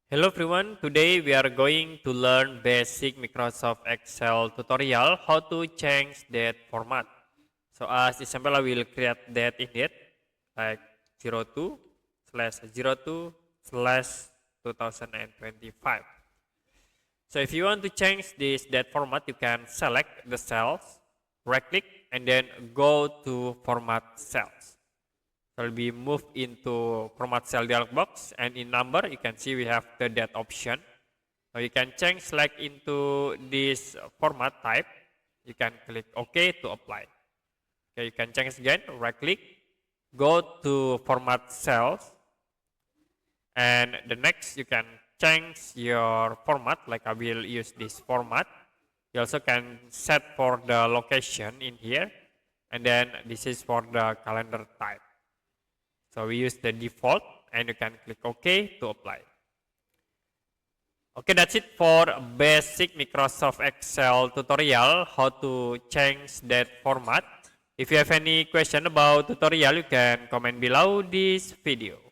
Hello everyone, today we are going to learn basic Microsoft Excel tutorial how to change that format. So as example I will create that indeed like 02 slash 02 slash 2025. So if you want to change this that format, you can select the cells, right click and then go to format cells. Will be moved into format cell dialog box, and in number you can see we have the date option. Now you can change select into this format type. You can click OK to apply. Okay, you can change again, right click, go to format cells, and the next you can change your format, like I will use this format. You also can set for the location in here, and then this is for the calendar type. So we use the default and you can click OK to apply. Okay, that's it for basic Microsoft Excel tutorial, how to change that format. If you have any question about tutorial, you can comment below this video.